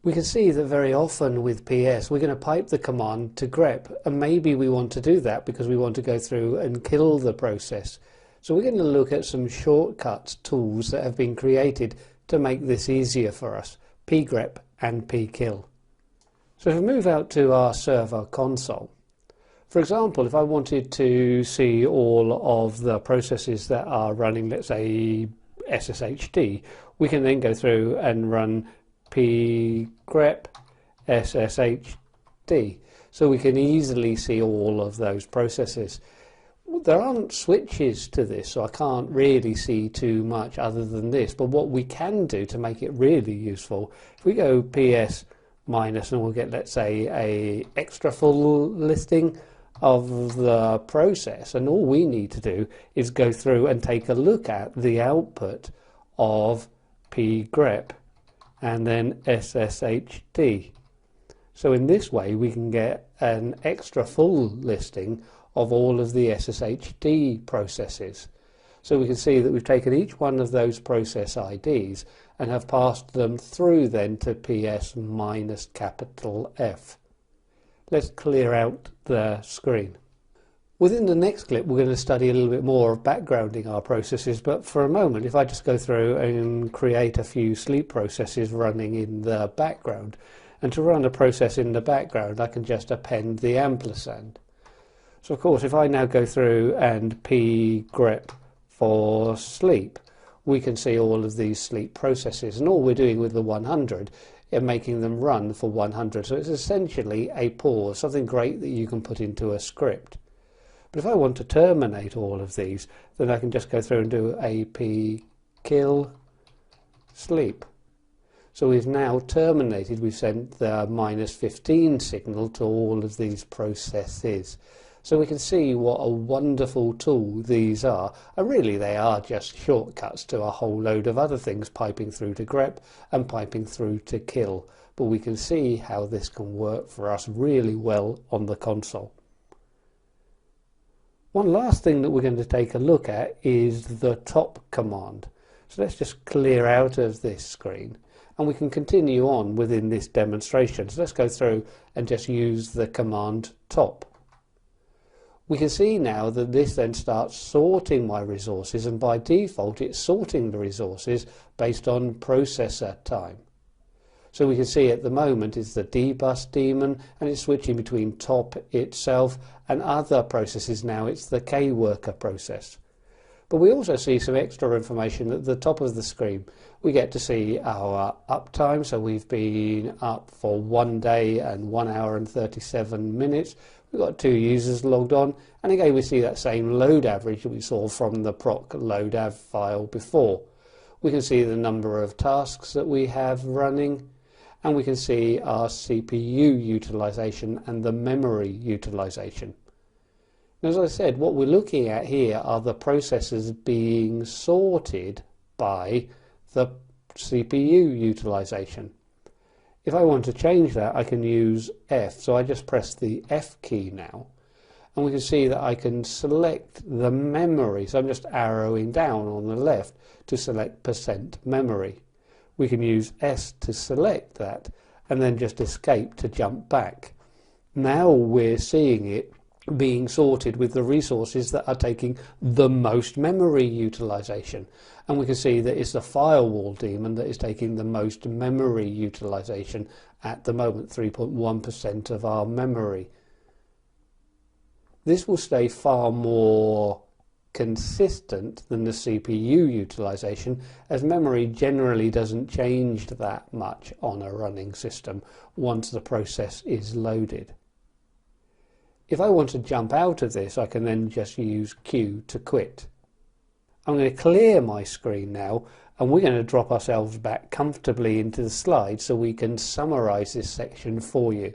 We can see that very often with PS we're going to pipe the command to grep, and maybe we want to do that because we want to go through and kill the process. So we're going to look at some shortcut tools that have been created to make this easier for us, pgrep and pkill. So if we move out to our server console, for example, if I wanted to see all of the processes that are running, let's say SSHD, we can then go through and run pgrep sshd, so we can easily see all of those processes. There aren't switches to this, so I can't really see too much other than this, but what we can do to make it really useful, if we go ps minus, and we'll get, let's say, a extra full listing of the process, and all we need to do is go through and take a look at the output of pgrep and then sshd. So in this way we can get an extra full listing of all of the SSHD processes. So we can see that we've taken each one of those process IDs and have passed them through then to PS minus capital F. Let's clear out the screen. Within the next clip we're going to study a little bit more of backgrounding our processes, but for a moment if I just go through and create a few sleep processes running in the background, and to run a process in the background I can just append the ampersand. So of course if I now go through and pgrep for sleep, we can see all of these sleep processes, and all we're doing with the 100 is making them run for 100. So it's essentially a pause, something great that you can put into a script. But if I want to terminate all of these, then I can just go through and do a pkill sleep. So we've now terminated, we've sent the -15 signal to all of these processes. So we can see what a wonderful tool these are, and really they are just shortcuts to a whole load of other things, piping through to grep and piping through to kill. But we can see how this can work for us really well on the console. One last thing that we're going to take a look at is the top command. So let's just clear out of this screen and we can continue on within this demonstration. So let's go through and just use the command top. We can see now that this then starts sorting my resources, and by default it's sorting the resources based on processor time. So we can see at the moment it's the dbus daemon, and it's switching between top itself and other processes. Now it's the kworker process. But we also see some extra information at the top of the screen. We get to see our uptime, so we've been up for 1 day and 1 hour and 37 minutes. We've got 2 users logged on, and again we see that same load average that we saw from the proc loadav file before. We can see the number of tasks that we have running, and we can see our CPU utilization and the memory utilization. Now, as I said, what we're looking at here are the processes being sorted by the CPU utilization. If I want to change that, I can use F. So I just press the F key now, and we can see that I can select the memory. So I'm just arrowing down on the left to select percent memory. We can use S to select that, and then just escape to jump back. Now we're seeing it being sorted with the resources that are taking the most memory utilization, and we can see that it's the firewall daemon that is taking the most memory utilization at the moment, 3.1% of our memory. This will stay far more consistent than the CPU utilization, as memory generally doesn't change that much on a running system once the process is loaded. If I want to jump out of this, I can then just use Q to quit. I'm going to clear my screen now, and we're going to drop ourselves back comfortably into the slide so we can summarize this section for you.